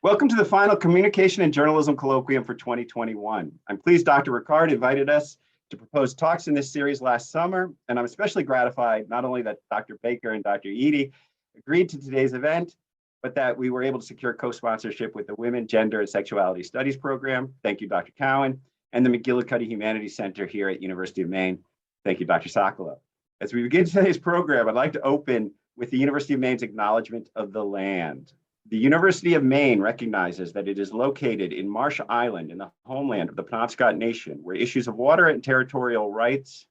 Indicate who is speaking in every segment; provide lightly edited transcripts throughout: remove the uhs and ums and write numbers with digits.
Speaker 1: Welcome to the final Communication and Journalism Colloquium for 2021. I'm pleased Dr. Ricard invited us to propose talks in this series last summer, and I'm especially gratified not only that Dr. Baker and Dr. Edy agreed to today's event, but that we were able to secure co-sponsorship with the Women, Gender, and Sexuality Studies program. Thank you, Dr. Cowan, and the McGillicuddy Humanities Center here at University of Maine. Thank you, Dr. Sokolow. As we begin today's program, I'd like to open with the University of Maine's acknowledgement of the land. The University of Maine recognizes that it is located in Marsh Island in the homeland of the Penobscot Nation, where issues of water and territorial rights,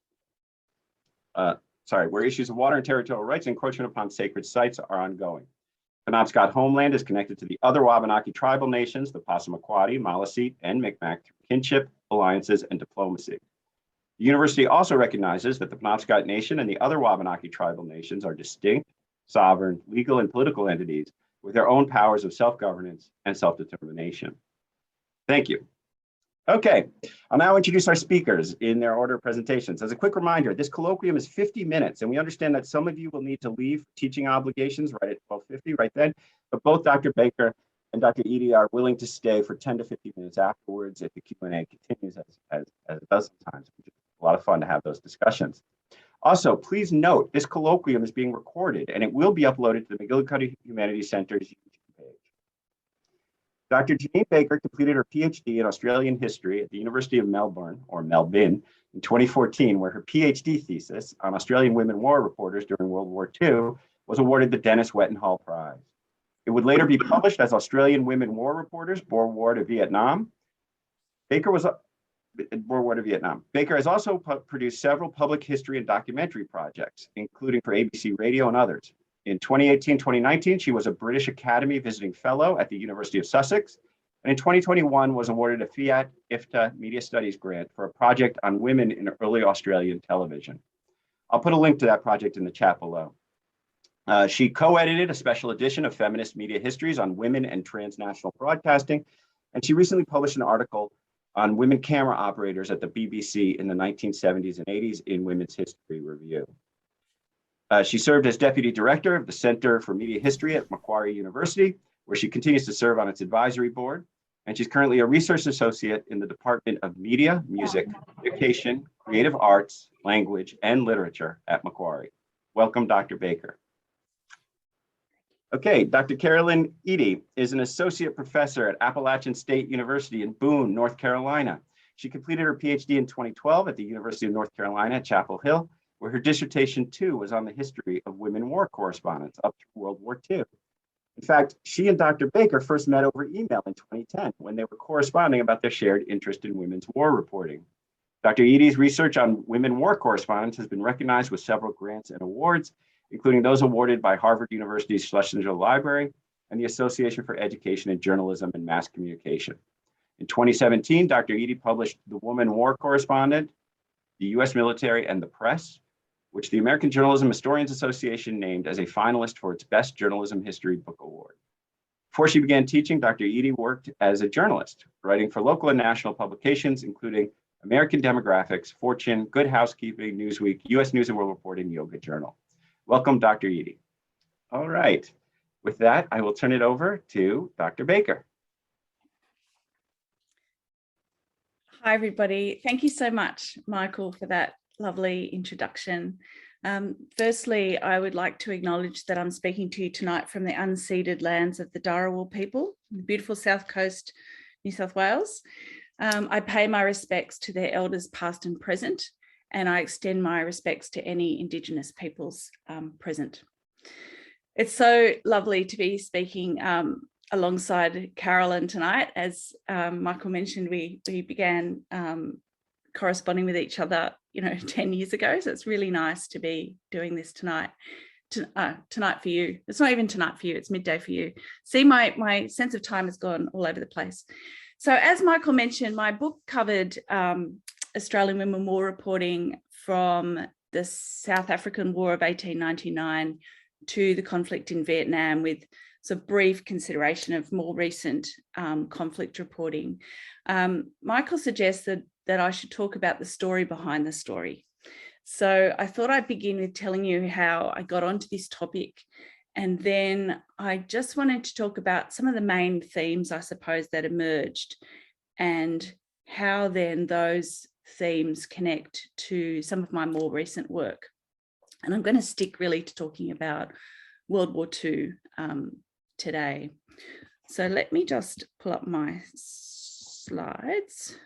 Speaker 1: encroachment upon sacred sites are ongoing. Penobscot homeland is connected to the other Wabanaki tribal nations, the Passamaquoddy, Maliseet, and Micmac, through kinship, alliances, and diplomacy. The university also recognizes that the Penobscot Nation and the other Wabanaki tribal nations are distinct, sovereign, legal, and political entities with their own powers of self-governance and self-determination. Thank you. Okay, I'll now introduce our speakers in their order of presentations. As a quick reminder, this colloquium is 50 minutes, and we understand that some of you will need to leave teaching obligations right at 12:50, right then, but both Dr. Baker and Dr. Edy are willing to stay for 10 to 15 minutes afterwards if the Q&A continues as it does sometimes. It's a lot of fun to have those discussions. Also, please note, this colloquium is being recorded and it will be uploaded to the McGillicuddy Humanities Center's YouTube page. Dr. Jeannine Baker completed her PhD in Australian history at the University of Melbourne, or Melbourne, in 2014, where her PhD thesis on Australian women war reporters during World War II was awarded the Dennis Wettenhall Prize. It would later be published as Australian Women War Reporters, Boer War to Vietnam. Baker has also produced several public history and documentary projects, including for ABC Radio and others. In 2018-2019, she was a British Academy Visiting Fellow at the University of Sussex, and in 2021 was awarded a Fiat IFTA Media Studies grant for a project on women in early Australian television. I'll put a link to that project in the chat below. She co-edited a special edition of Feminist Media Histories on women and transnational broadcasting, and she recently published an article on women camera operators at the BBC in the 1970s and 80s in Women's History Review. She served as Deputy Director of the Center for Media History at Macquarie University, where she continues to serve on its advisory board. And she's currently a research associate in the Department of Media, Music, Education, Creative Arts, Language, and Literature at Macquarie. Welcome, Dr. Baker. Okay, Dr. Carolyn Edy is an associate professor at Appalachian State University in Boone, North Carolina. She completed her PhD in 2012 at the University of North Carolina at Chapel Hill, where her dissertation too was on the history of women war correspondents up through World War II. In fact, she and Dr. Baker first met over email in 2010 when they were corresponding about their shared interest in women's war reporting. Dr. Edy's research on women war correspondents has been recognized with several grants and awards, including those awarded by Harvard University's Schlesinger Library and the Association for Education in Journalism and Mass Communication. In 2017, Dr. Edy published The Woman War Correspondent, the U.S. Military and the Press, which the American Journalism Historians Association named as a finalist for its Best Journalism History Book Award. Before she began teaching, Dr. Edy worked as a journalist, writing for local and national publications, including American Demographics, Fortune, Good Housekeeping, Newsweek, U.S. News and World Report, and Yoga Journal. Welcome, Dr. Edy. All right, with that, I will turn it over to Dr. Baker.
Speaker 2: Hi, everybody. Thank you so much, Michael, for that lovely introduction. Firstly, I would like to acknowledge that I'm speaking to you tonight from the unceded lands of the Dharawal people, the beautiful South Coast, New South Wales. I pay my respects to their elders past and present, and I extend my respects to any Indigenous peoples present. It's so lovely to be speaking alongside Carolyn tonight. As Michael mentioned, we began corresponding with each other, 10 years ago. So it's really nice to be doing this tonight. Tonight for you. It's not even tonight for you, it's midday for you. See, my sense of time has gone all over the place. So as Michael mentioned, my book covered Australian women war reporting from the South African War of 1899 to the conflict in Vietnam, with some brief consideration of more recent conflict reporting. Michael suggested that I should talk about the story behind the story. So I thought I'd begin with telling you how I got onto this topic And then I just wanted to talk about some of the main themes, I suppose, that emerged and how then those themes connect to some of my more recent work. And I'm going to stick really to talking about World War II today. So let me just pull up my slides.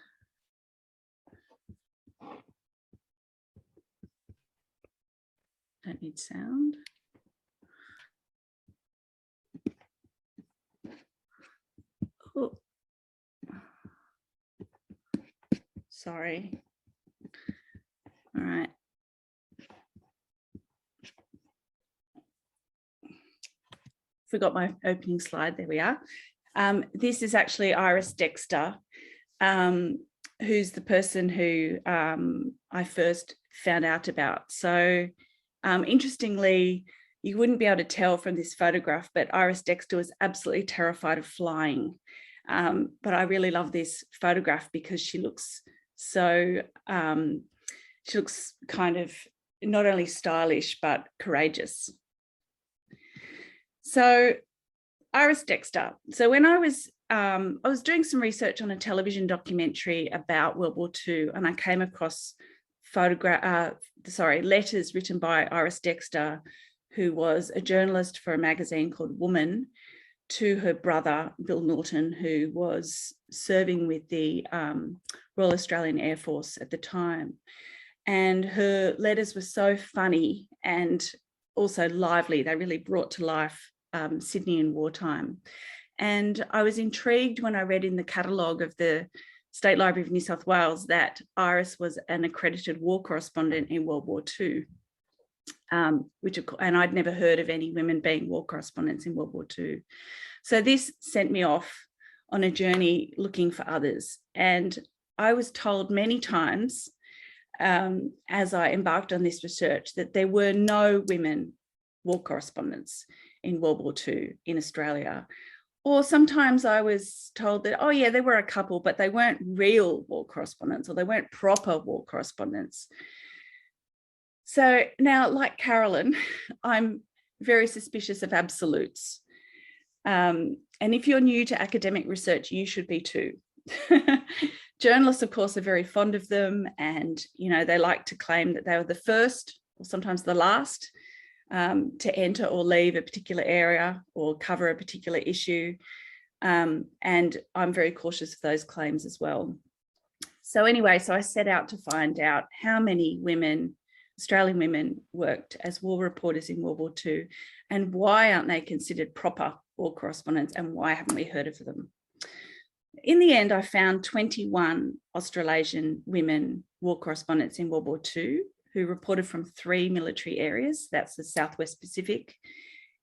Speaker 2: Don't need sound. Oh. Sorry. All right. Forgot my opening slide. There we are. This is actually Iris Dexter, who's the person who I first found out about. So interestingly, you wouldn't be able to tell from this photograph, but Iris Dexter was absolutely terrified of flying. But I really love this photograph because she looks so, she looks kind of not only stylish, but courageous. So Iris Dexter. So when I was doing some research on a television documentary about World War II, and I came across letters written by Iris Dexter, who was a journalist for a magazine called Woman, to her brother, Bill Norton, who was serving with the Royal Australian Air Force at the time. And her letters were so funny and also lively. They really brought to life Sydney in wartime. And I was intrigued when I read in the catalogue of the State Library of New South Wales that Iris was an accredited war correspondent in World War II, and I'd never heard of any women being war correspondents in World War II. So this sent me off on a journey looking for others. And I was told many times as I embarked on this research that there were no women war correspondents in World War II in Australia. Or sometimes I was told that, oh yeah, there were a couple, but they weren't real war correspondents, or they weren't proper war correspondents. So now, like Carolyn, I'm very suspicious of absolutes. And if you're new to academic research, you should be too. Journalists, of course, are very fond of them, and they like to claim that they were the first, or sometimes the last, to enter or leave a particular area or cover a particular issue. And I'm very cautious of those claims as well. So anyway, so I set out to find out how many women, Australian women, worked as war reporters in World War II, and why aren't they considered proper war correspondents, and why haven't we heard of them? In the end, I found 21 Australasian women war correspondents in World War II who reported from 3 military areas. That's the Southwest Pacific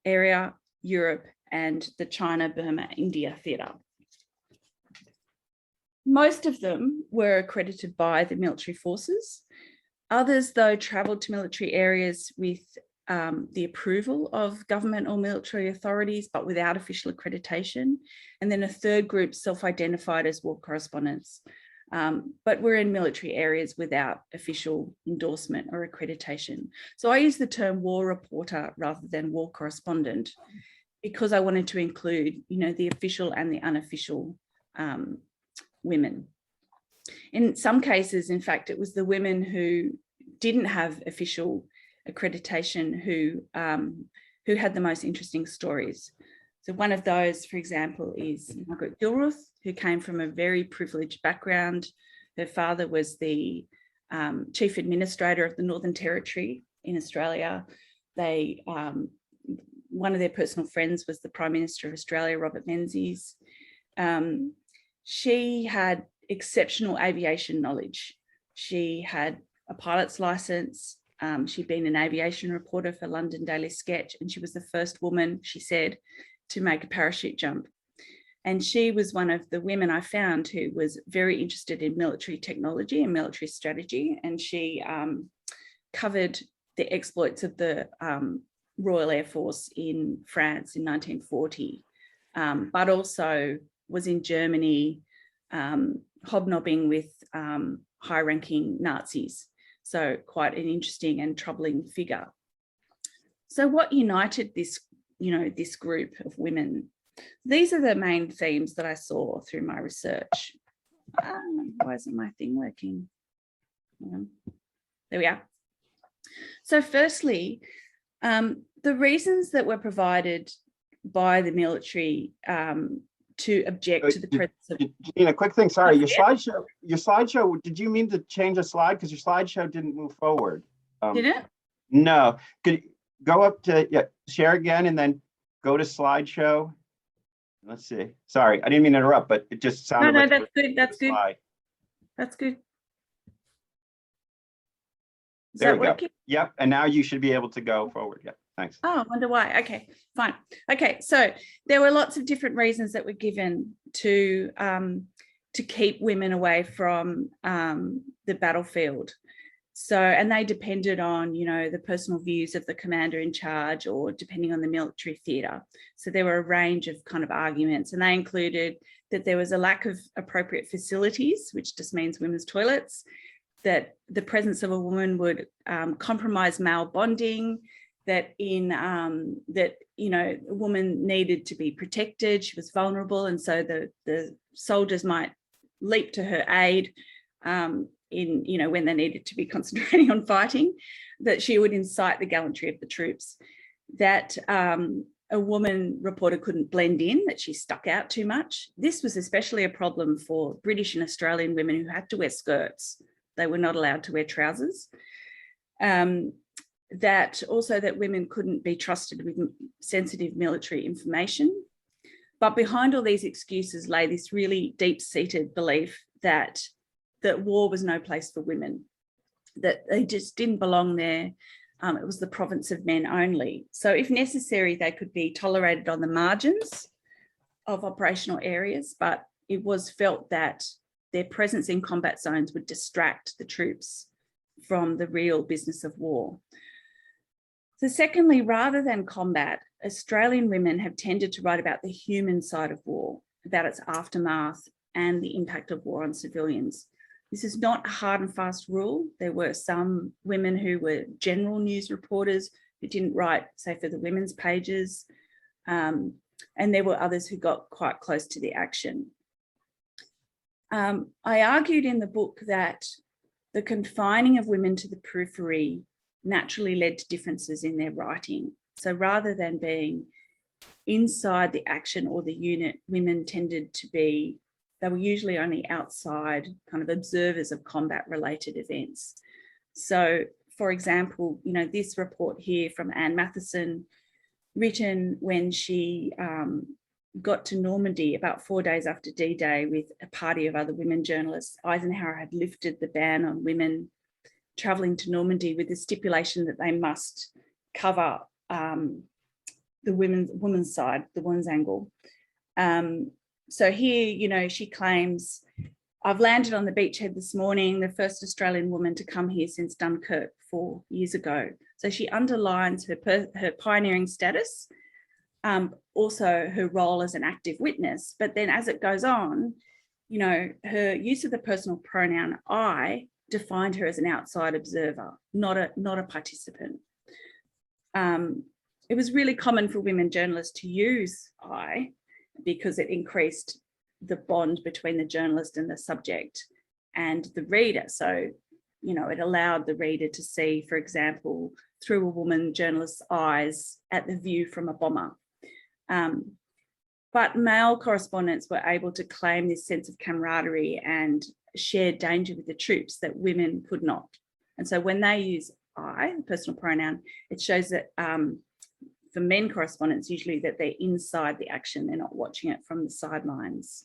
Speaker 2: area, Europe, and the China, Burma, India theatre. Most of them were accredited by the military forces. Others, though, travelled to military areas with the approval of government or military authorities, but without official accreditation. And then a third group self-identified as war correspondents, but were in military areas without official endorsement or accreditation. So I use the term war reporter rather than war correspondent because I wanted to include, the official and the unofficial women. In some cases, in fact, it was the women who didn't have official accreditation who had the most interesting stories. So one of those, for example, is Margaret Gilruth, who came from a very privileged background. Her father was the chief administrator of the Northern Territory in Australia. One of their personal friends was the Prime Minister of Australia, Robert Menzies. She had exceptional aviation knowledge. She had a pilot's license. She'd been an aviation reporter for London Daily Sketch, and she was the first woman, she said, to make a parachute jump. And she was one of the women I found who was very interested in military technology and military strategy. And she covered the exploits of the Royal Air Force in France in 1940, but also was in Germany hobnobbing with high-ranking Nazis. So quite an interesting and troubling figure. So what united this this group of women. These are the main themes that I saw through my research. Why isn't my thing working? There we are. So firstly, the reasons that were provided by the military to object to the presence of...
Speaker 1: Jeannine, a quick thing, sorry, your slideshow, did you mean to change a slide? Because your slideshow didn't move forward.
Speaker 2: Did it?
Speaker 1: No, could you go up to, share again and then go to slideshow. Let's see, sorry, I didn't mean to interrupt, but it just sounded
Speaker 2: No,
Speaker 1: like
Speaker 2: that's good, that's good.
Speaker 1: slide.
Speaker 2: That's good. Is
Speaker 1: There
Speaker 2: that
Speaker 1: we go.
Speaker 2: working?
Speaker 1: Yep, and now you should be able to go forward. Yep, thanks.
Speaker 2: Oh, I wonder why. Okay, fine. Okay, so there were lots of different reasons that were given to keep women away from the battlefield. So, and they depended on, the personal views of the commander in charge, or depending on the military theatre. So there were a range of kind of arguments, and they included that there was a lack of appropriate facilities, which just means women's toilets, that the presence of a woman would compromise male bonding, that a woman needed to be protected, she was vulnerable, and so the soldiers might leap to her aid when they needed to be concentrating on fighting, that she would incite the gallantry of the troops, that a woman reporter couldn't blend in, that she stuck out too much. This was especially a problem for British and Australian women who had to wear skirts. They were not allowed to wear trousers. That women couldn't be trusted with sensitive military information. But behind all these excuses lay this really deep-seated belief that war was no place for women, that they just didn't belong there. It was the province of men only. So if necessary, they could be tolerated on the margins of operational areas, but it was felt that their presence in combat zones would distract the troops from the real business of war. So secondly, rather than combat, Australian women have tended to write about the human side of war, about its aftermath and the impact of war on civilians. This is not a hard and fast rule. There were some women who were general news reporters who didn't write, say, for the women's pages, and there were others who got quite close to the action. I argued in the book that the confining of women to the periphery naturally led to differences in their writing. So rather than being inside the action or the unit, women tended to be, they were usually only outside kind of observers of combat-related events. So, for example, this report here from Anne Matheson, written when she got to Normandy about 4 days after D-Day with a party of other women journalists. Eisenhower had lifted the ban on women travelling to Normandy with the stipulation that they must cover the women's side, the women's angle. So here, she claims, I've landed on the beachhead this morning, the first Australian woman to come here since Dunkirk 4 years ago. So she underlines her pioneering status, also her role as an active witness. But then as it goes on, her use of the personal pronoun I defined her as an outside observer, not a participant. It was really common for women journalists to use I because it increased the bond between the journalist and the subject and the reader. So, it allowed the reader to see, for example, through a woman journalist's eyes at the view from a bomber. But male correspondents were able to claim this sense of camaraderie and shared danger with the troops that women could not. And so when they use I, the personal pronoun, it shows that for men correspondents, usually that they're inside the action, they're not watching it from the sidelines.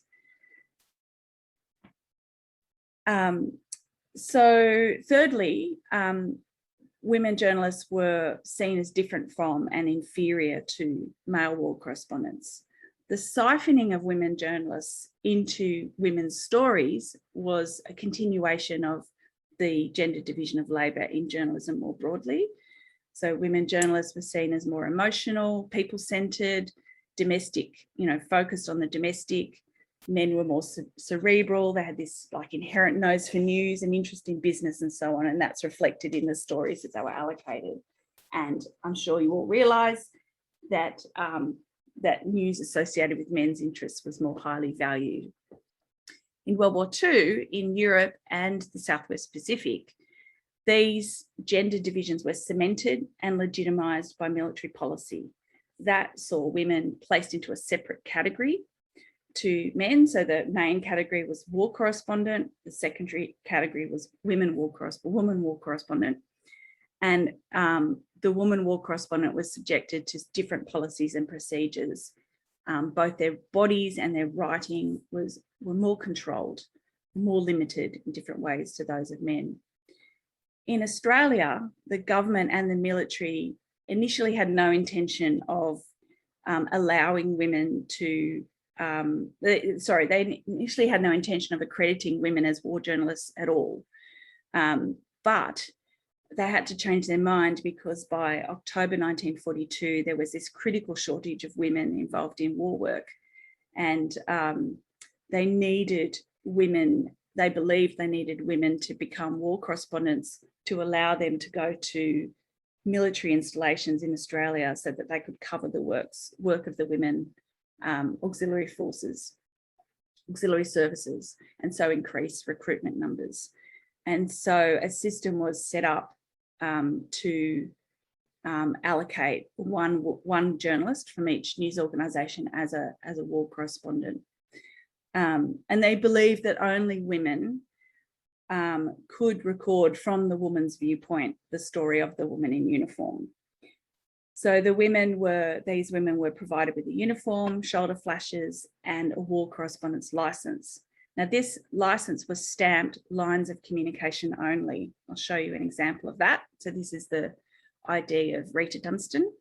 Speaker 2: So thirdly, women journalists were seen as different from and inferior to male war correspondents. The siphoning of women journalists into women's stories was a continuation of the gender division of labour in journalism more broadly. So women journalists were seen as more emotional, people-centred, domestic, focused on the domestic. Men were more cerebral. They had this inherent nose for news and interest in business and so on. And that's reflected in the stories that they were allocated. And I'm sure you all realise that that news associated with men's interests was more highly valued. In World War II, in Europe and the Southwest Pacific, these gender divisions were cemented and legitimised by military policy. That saw women placed into a separate category to men. So the main category was war correspondent, the secondary category was woman war correspondent. And the woman war correspondent was subjected to different policies and procedures. Both their bodies and their writing were more controlled, more limited in different ways to those of men. In Australia, the government and the military initially had no intention of allowing women to, they initially had no intention of accrediting women as war journalists at all. But they had to change their mind because by October 1942, there was this critical shortage of women involved in war work. And they needed women, they believed they needed women to become war correspondents to allow them to go to military installations in Australia so that they could cover the work of the women auxiliary forces, auxiliary services, and so increase recruitment numbers. And so a system was set up to allocate one journalist from each news organisation as a war correspondent. And they believed that only women could record from the woman's viewpoint the story of the woman in uniform. So these women were provided with a uniform, shoulder flashes, and a war correspondent's license. Now, this license was stamped lines of communication only. I'll show you an example of that. So this is the ID of Rita Dunstan.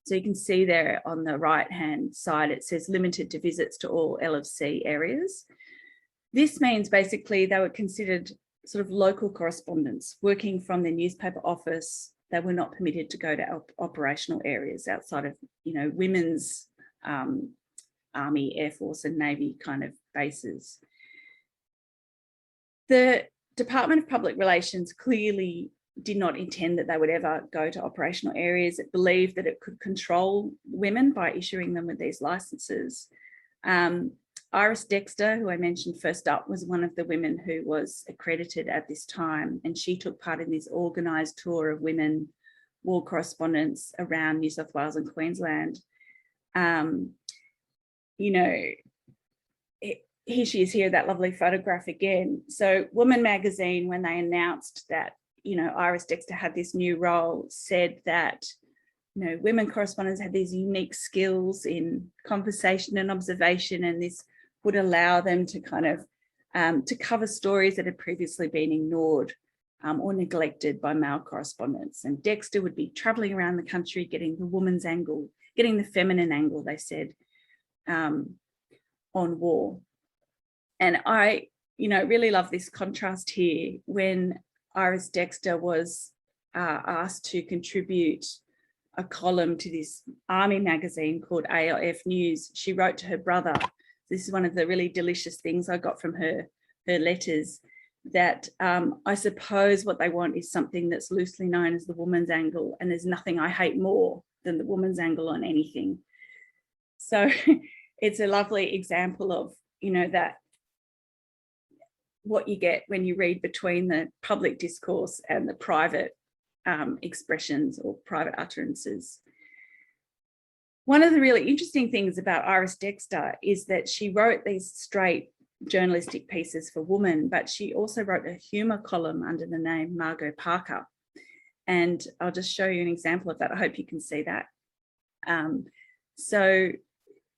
Speaker 2: So you can see there on the right-hand side, it says limited to visits to all LFC areas. This means basically they were considered sort of local correspondents working from their newspaper office. They were not permitted to go to operational areas outside of, women's Army, Air Force and Navy kind of bases. The Department of Public Relations clearly did not intend that they would ever go to operational areas. It believed that it could control women by issuing them with these licenses. Iris Dexter, who I mentioned first up, was one of the women who was accredited at this time, and she took part in this organised tour of women war correspondents around New South Wales and Queensland. Here she is here, that lovely photograph again. So Woman magazine, when they announced that, Iris Dexter had this new role, said that, women correspondents had these unique skills in conversation and observation, and this would allow them to kind of to cover stories that had previously been ignored or neglected by male correspondents. And Dexter would be traveling around the country, getting the woman's angle, getting the feminine angle, they said, on war. And I, really love this contrast here when Iris Dexter was asked to contribute a column to this army magazine called ALF News. She wrote to her brother. This is one of the really delicious things I got from her letters, that I suppose what they want is something that's loosely known as the woman's angle, and there's nothing I hate more than the woman's angle on anything. So it's a lovely example of, that what you get when you read between the public discourse and the private expressions or private utterances. One of the really interesting things about Iris Dexter is that she wrote these straight journalistic pieces for Woman, but she also wrote a humour column under the name Margot Parker. And I'll just show you an example of that. I hope you can see that.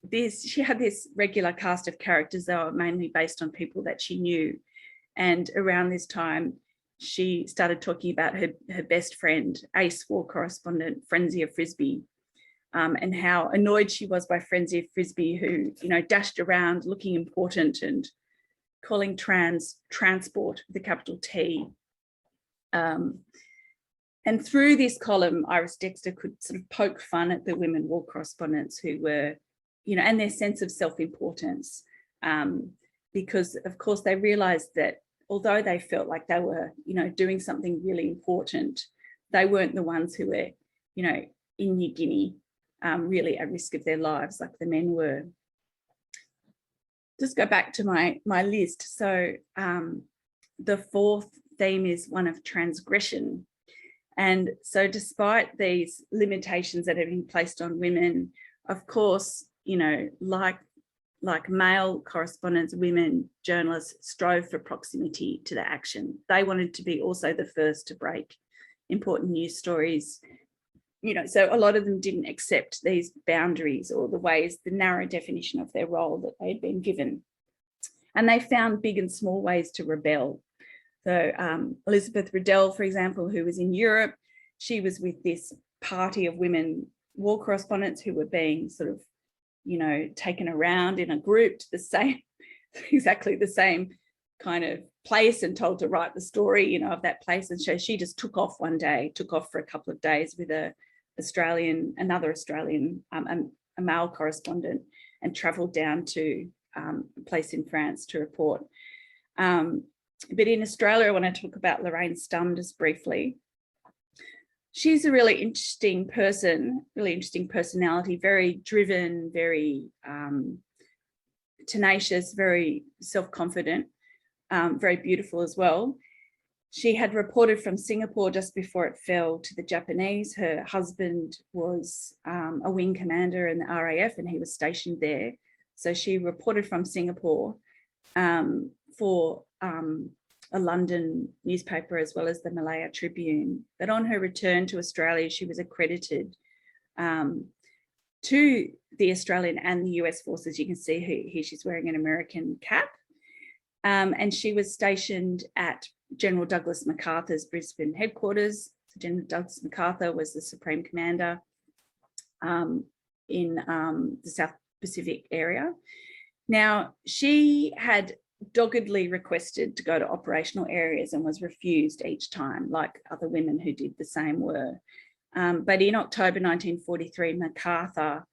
Speaker 2: She had this regular cast of characters that were mainly based on people that she knew. And around this time, she started talking about her best friend, ace war correspondent, Frenzia Frisbee, and how annoyed she was by Frenzia Frisbee, who, dashed around looking important and calling transport with a capital T. And through this column, Iris Dexter could sort of poke fun at the women war correspondents who were, and their sense of self-importance, because of course they realised that although they felt like they were, doing something really important, they weren't the ones who were, in New Guinea really at risk of their lives like the men were. Just go back to my list. So the fourth theme is one of transgression. And so despite these limitations that have been placed on women, of course, you know, like male correspondents, women journalists strove for proximity to the action. They wanted to be also the first to break important news stories. You know, so a lot of them didn't accept these boundaries or the ways, the narrow definition of their role that they'd been given. And they found big and small ways to rebel. So Elizabeth Riddell, for example, who was in Europe, she was with this party of women war correspondents who were being sort of, you know, taken around in a group to the same, exactly the same kind of place and told to write the story, you know, of that place. And so she just took off one day, took off for a couple of days with another Australian, a male correspondent, and travelled down to a place in France to report. But in Australia, I want to talk about Lorraine Stum just briefly. She's a really interesting person, really interesting personality, very driven, very tenacious, very self-confident, very beautiful as well. She had reported from Singapore just before it fell to the Japanese. Her husband was a wing commander in the RAF and he was stationed there. So she reported from Singapore for a London newspaper as well as the Malaya Tribune. But on her return to Australia, she was accredited to the Australian and the US forces. You can see here she's wearing an American cap. And she was stationed at General Douglas MacArthur's Brisbane headquarters. So General Douglas MacArthur was the Supreme Commander in the South Pacific area. Now, she had doggedly requested to go to operational areas and was refused each time, like other women who did the same were. But in October 1943, MacArthur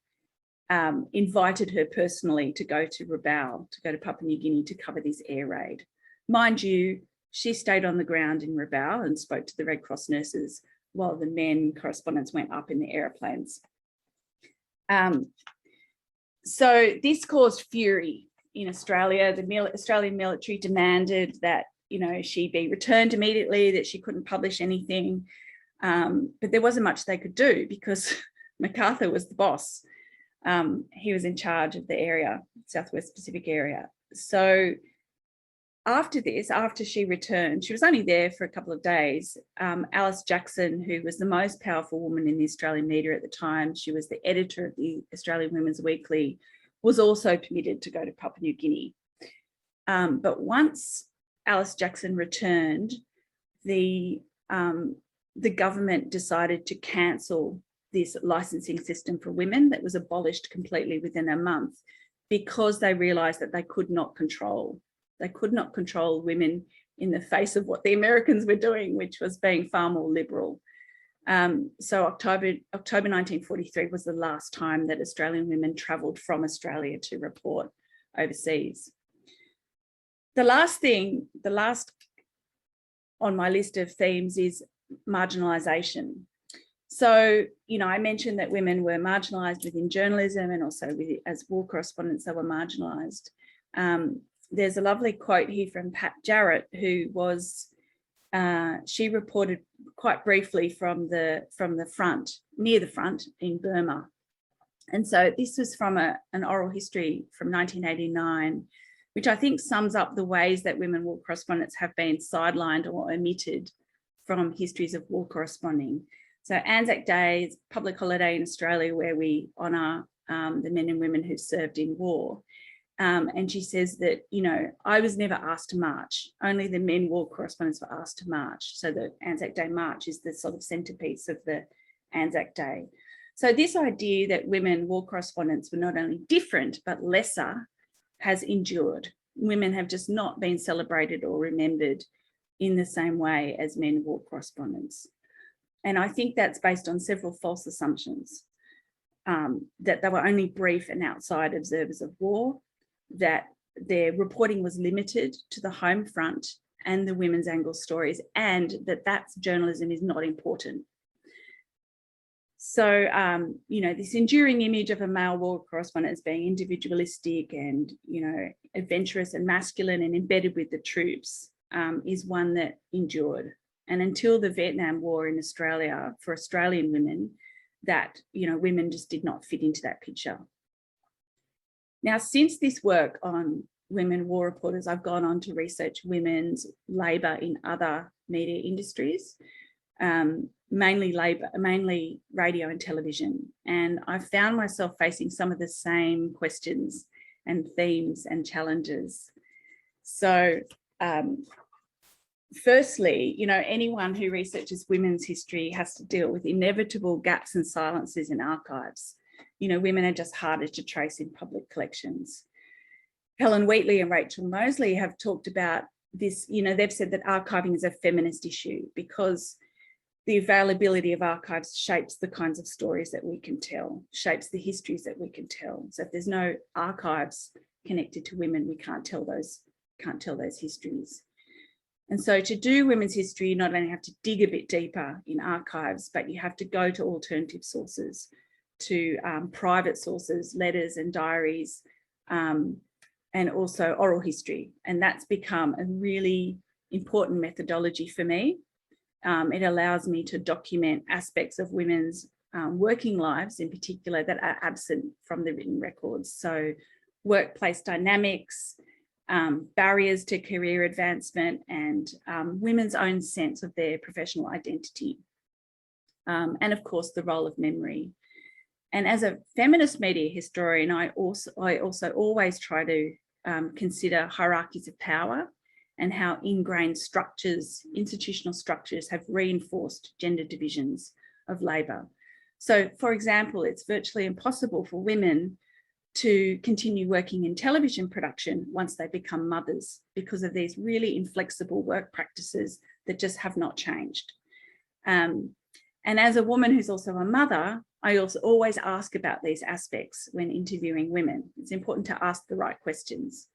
Speaker 2: invited her personally to go to Riddell, to go to Papua New Guinea to cover this air raid. Mind you, she stayed on the ground in Riddell and spoke to the Red Cross nurses while the men correspondents went up in the airplanes. So this caused fury in Australia. The Australian military demanded that, you know, she be returned immediately, that she couldn't publish anything. But there wasn't much they could do because MacArthur was the boss. He was in charge of the area, Southwest Pacific area. So after this, after she returned, she was only there for a couple of days. Alice Jackson, who was the most powerful woman in the Australian media at the time, she was the editor of the Australian Women's Weekly, was also permitted to go to Papua New Guinea. But once Alice Jackson returned, the government decided to cancel this licensing system for women that was abolished completely within a month because they realised that they could not control women in the face of what the Americans were doing, which was being far more liberal. So October 1943 was the last time that Australian women travelled from Australia to report overseas. The last on my list of themes is marginalisation. So, you know, I mentioned that women were marginalised within journalism and also as war correspondents, they were marginalised. There's a lovely quote here from Pat Jarrett, who was, she reported quite briefly from the front, near the front in Burma. And so this was from an oral history from 1989, which I think sums up the ways that women war correspondents have been sidelined or omitted from histories of war corresponding. So Anzac Day is a public holiday in Australia where we honour the men and women who served in war. And she says that, you know, I was never asked to march. Only the men war correspondents were asked to march. So the Anzac Day march is the sort of centrepiece of the Anzac Day. So this idea that women war correspondents were not only different, but lesser has endured. Women have just not been celebrated or remembered in the same way as men war correspondents. And I think that's based on several false assumptions, that they were only brief and outside observers of war, that their reporting was limited to the home front and the women's angle stories, and that journalism is not important. So, you know, this enduring image of a male war correspondent as being individualistic and, you know, adventurous and masculine and embedded with the troops is one that endured. And until the Vietnam War in Australia, for Australian women, that, you know, women just did not fit into that picture. Now, since this work on women war reporters, I've gone on to research women's labour in other media industries, mainly radio and television. And I found myself facing some of the same questions and themes and challenges. So firstly, you know, anyone who researches women's history has to deal with inevitable gaps and silences in archives. You know, women are just harder to trace in public collections. Helen Wheatley and Rachel Mosley have talked about this. You know, they've said that archiving is a feminist issue because the availability of archives shapes the kinds of stories that we can tell, shapes the histories that we can tell. So if there's no archives connected to women, we can't tell those histories. And so to do women's history, you not only have to dig a bit deeper in archives, but you have to go to alternative sources, to private sources, letters and diaries, and also oral history. And that's become a really important methodology for me. It allows me to document aspects of women's working lives in particular that are absent from the written records. So workplace dynamics, barriers to career advancement, and women's own sense of their professional identity. And of course, the role of memory. And as a feminist media historian, I also always try to consider hierarchies of power and how ingrained structures, institutional structures, have reinforced gender divisions of labour. So, for example, it's virtually impossible for women to continue working in television production once they become mothers because of these really inflexible work practices that just have not changed. And as a woman who's also a mother, I also always ask about these aspects when interviewing women. It's important to ask the right questions.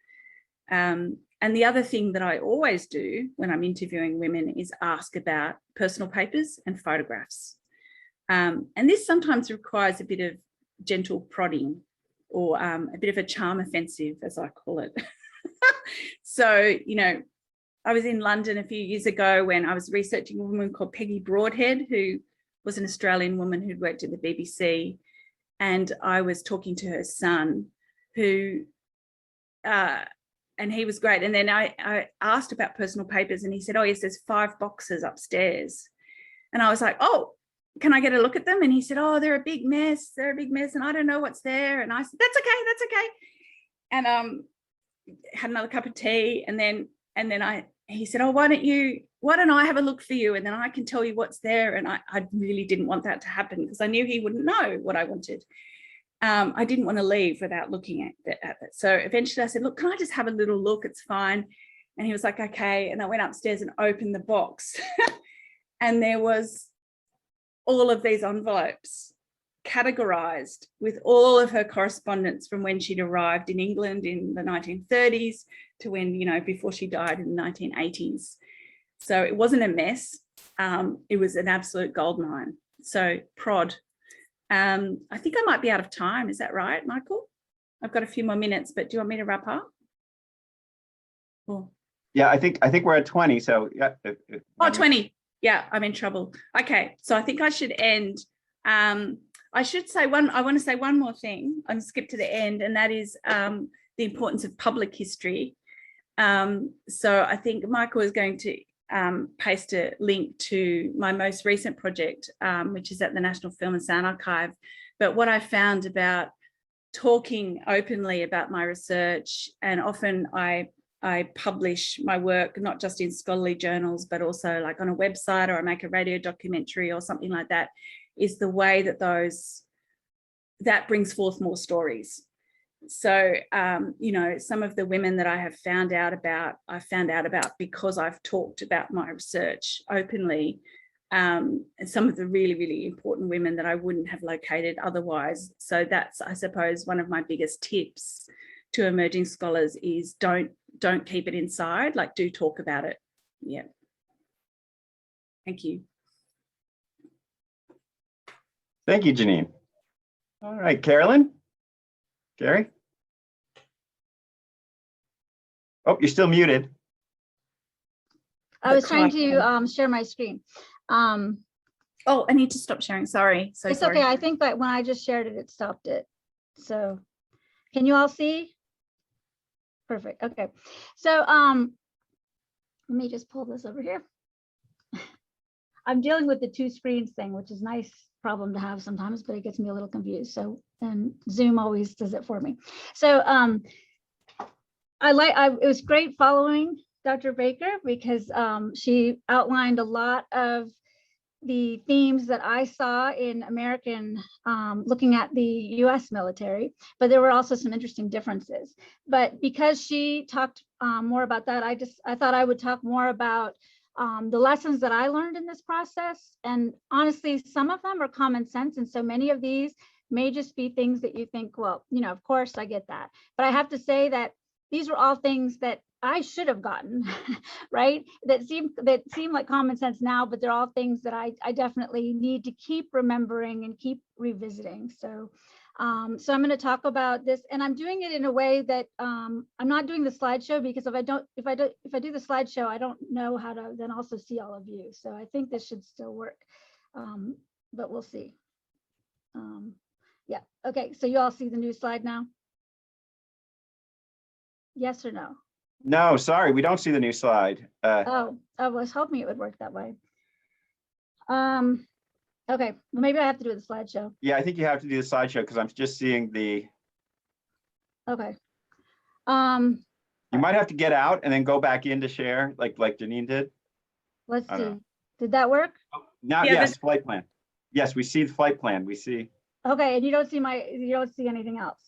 Speaker 2: And the other thing that I always do when I'm interviewing women is ask about personal papers and photographs. And this sometimes requires a bit of gentle prodding or a bit of a charm offensive, as I call it. So, you know, I was in London a few years ago when I was researching a woman called Peggy Broadhead, who was an Australian woman who'd worked at the BBC. And I was talking to her son, who, and he was great. And then I asked about personal papers and he said, oh yes, there's 5 boxes upstairs. And I was like, oh, can I get a look at them? And he said, oh, they're a big mess. They're a big mess. And I don't know what's there. And I said, that's okay. That's okay. And had another cup of tea. And then he said, oh, why don't I have a look for you? And then I can tell you what's there. And I really didn't want that to happen because I knew he wouldn't know what I wanted. I didn't want to leave without looking at that. So eventually I said, look, can I just have a little look? It's fine. And he was like, okay. And I went upstairs and opened the box and there was all of these envelopes categorized with all of her correspondence from when she'd arrived in England in the 1930s to when, you know, before she died in the 1980s. So it wasn't a mess. It was an absolute goldmine. So prod. I think I might be out of time. Is that right, Michael? I've got a few more minutes, but do you want me to wrap up? Or...
Speaker 1: Yeah, I think we're at 20. So yeah.
Speaker 2: 20. Yeah, I'm in trouble. Okay, so I think I should end. I should say I want to say one more thing. I'm going to skip to the end, and that is the importance of public history. So I think Michael is going to paste a link to my most recent project, which is at the National Film and Sound Archive. But what I found about talking openly about my research, and often I publish my work, not just in scholarly journals, but also like on a website, or I make a radio documentary or something like that, is the way that that brings forth more stories. So, you know, some of the women that I found out about because I've talked about my research openly, and some of the really, really important women that I wouldn't have located otherwise. So that's, I suppose, one of my biggest tips to emerging scholars is don't keep it inside, like do talk about it. Yeah. Thank you.
Speaker 1: Thank you, Jeannine. All right, Carolyn? Gary? Oh, you're still muted.
Speaker 3: I was trying to share my screen.
Speaker 2: Oh, I need to stop sharing. Sorry. So
Speaker 3: it's
Speaker 2: sorry.
Speaker 3: okay. I think that when I just shared it, it stopped it. So can you all see? Perfect. Okay. So let me just pull this over here. I'm dealing with the two screens thing, which is a nice problem to have sometimes, but it gets me a little confused. So, and Zoom always does it for me. So it was great following Dr. Baker because she outlined a lot of the themes that I saw in American, looking at the US military, but there were also some interesting differences. But because she talked more about that, I thought I would talk more about the lessons that I learned in this process. And honestly, some of them are common sense. And so many of these may just be things that you think, well, you know, of course I get that. But I have to say that these were all things that I should have gotten, right? That seem like common sense now, but they're all things that I definitely need to keep remembering and keep revisiting. So, so I'm going to talk about this, and I'm doing it in a way that I'm not doing the slideshow because if I do the slideshow, I don't know how to then also see all of you. So I think this should still work, but we'll see. Yeah. Okay. So you all see the new slide now? Yes or no?
Speaker 1: No, sorry, we don't see the new slide.
Speaker 3: Oh, I was hoping it would work that way. Okay, well, maybe I have to do the slideshow.
Speaker 1: Yeah, I think you have to do the slideshow because I'm just seeing the.
Speaker 3: Okay.
Speaker 1: You might have to get out and then go back in to share, like Jeannine did.
Speaker 3: Let's see. Did that work?
Speaker 1: Oh, now,
Speaker 2: Yeah,
Speaker 1: yes, flight plan. Yes, we see the flight plan. We see.
Speaker 3: Okay, and you don't see anything else.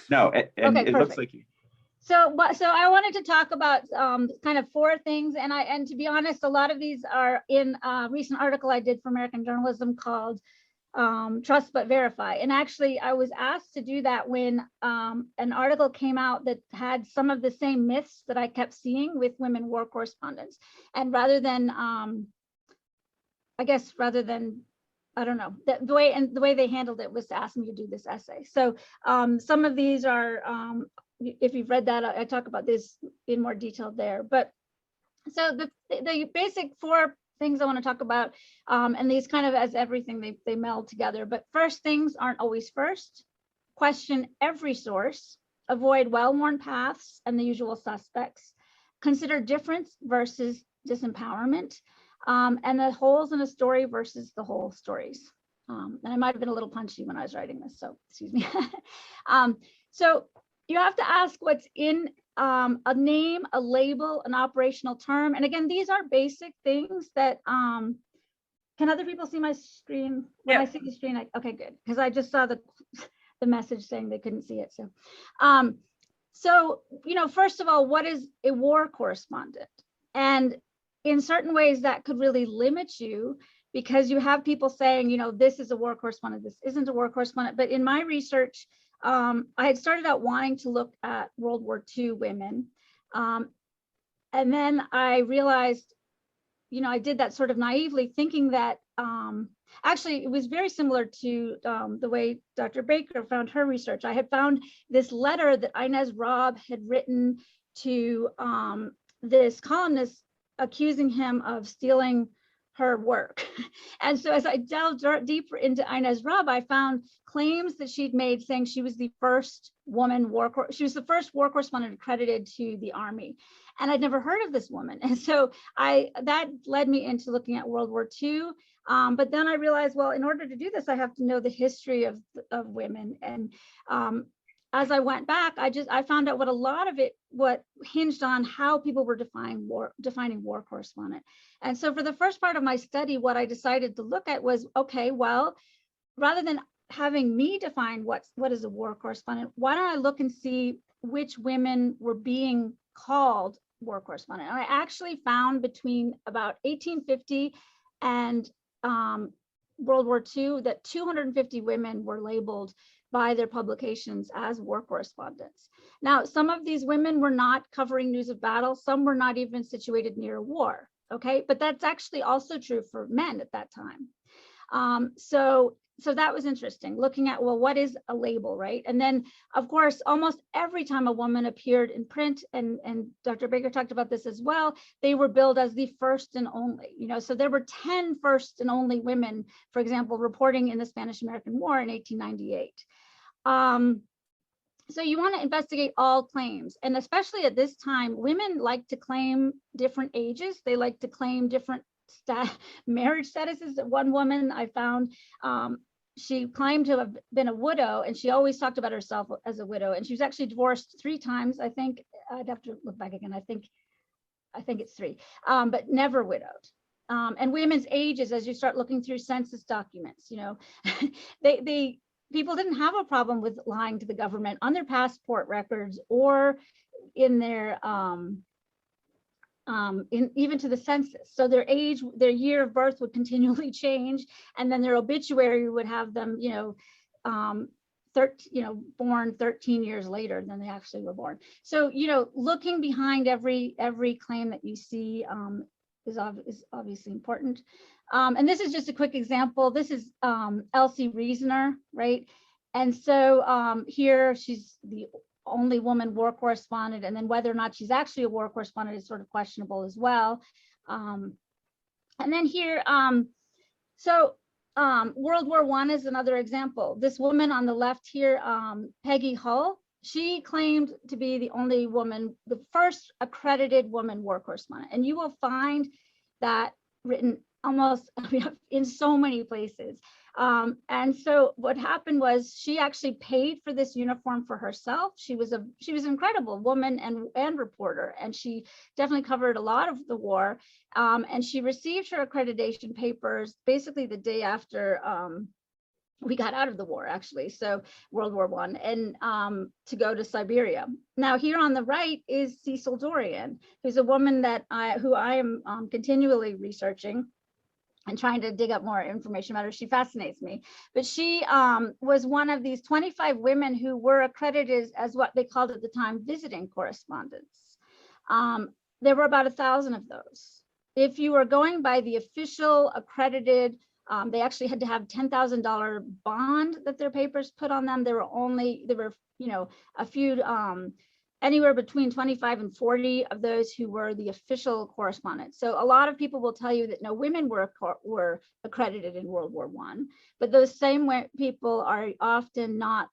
Speaker 1: No, and
Speaker 3: okay,
Speaker 1: it looks like you.
Speaker 3: So I wanted to talk about kind of four things, and to be honest, a lot of these are in a recent article I did for American Journalism called Trust But Verify. And actually, I was asked to do that when an article came out that had some of the same myths that I kept seeing with women war correspondents. And rather than, I don't know, the way they handled it was to ask me to do this essay. So some of these are, if you've read that, I talk about this in more detail there. But so the basic four things I want to talk about, and these kind of as everything, they meld together. But first things aren't always first. Question every source. Avoid well-worn paths and the usual suspects. Consider difference versus disempowerment. And the holes in a story versus the whole stories. And I might have been a little punchy when I was writing this, so excuse me. So you have to ask what's in a name, a label, an operational term. And again, these are basic things that, can other people see my screen? When I see the screen, okay, good. Because I just saw the message saying they couldn't see it. So, you know, first of all, what is a war correspondent? And in certain ways that could really limit you because you have people saying, you know, this is a war correspondent, this isn't a war correspondent. But in my research, I had started out wanting to look at World War II women. And then I realized, you know, I did that sort of naively thinking that actually it was very similar to the way Dr. Baker found her research. I had found this letter that Inez Robb had written to this columnist accusing him of stealing her work. And so as I delved deeper into Inez Robb, I found claims that she'd made saying she was the first woman she was the first war correspondent accredited to the Army. And I'd never heard of this woman. And so that led me into looking at World War II. But then I realized, well, in order to do this, I have to know the history of women. And as I went back, I found out what a lot of it, what hinged on how people were defining war correspondent. And so for the first part of my study, what I decided to look at was, okay, well, rather than having me define what is a war correspondent, why don't I look and see which women were being called war correspondent? And I actually found between about 1850 and World War II that 250 women were labeled by their publications as war correspondents. Now, some of these women were not covering news of battle. Some were not even situated near a war, okay? But that's actually also true for men at that time. So that was interesting, looking at, well, what is a label, right? And then, of course, almost every time a woman appeared in print, and Dr. Baker talked about this as well, they were billed as the first and only, so there were 10 first and only women, for example, reporting in the Spanish-American War in 1898. So you want to investigate all claims, and especially at this time, women like to claim different ages. They like to claim different marriage statuses. One woman I found, she claimed to have been a widow, and she always talked about herself as a widow, and she was actually divorced 3 times. I think I'd have to look back again. I think it's 3, but never widowed. And women's ages, as you start looking through census documents, people didn't have a problem with lying to the government on their passport records or in their even to the census. So their age, their year of birth would continually change, and then their obituary would have them, born 13 years later than they actually were born. So, looking behind every claim that you see is obviously important. And this is just a quick example. This is Elsie Reasoner, right? And so here she's the only woman war correspondent, and then whether or not she's actually a war correspondent is sort of questionable as well. And then here, World War I is another example. This woman on the left here, Peggy Hull, she claimed to be the only woman, the first accredited woman war correspondent. And you will find that written almost in so many places. And so what happened was she actually paid for this uniform for herself. She was an incredible woman and reporter, and she definitely covered a lot of the war. And she received her accreditation papers basically the day after we got out of the war, actually, so World War I, and to go to Siberia. Now here on the right is Cecil Dorian, who's a woman that who I am continually researching and trying to dig up more information about her. She fascinates me. But she was one of these 25 women who were accredited as what they called at the time visiting correspondents. There were about 1,000 of those. If you were going by the official accredited, they actually had to have $10,000 bond that their papers put on them. There were a few, anywhere between 25 and 40 of those who were the official correspondents. So a lot of people will tell you that no, women were accredited in World War I, but those same people are often not.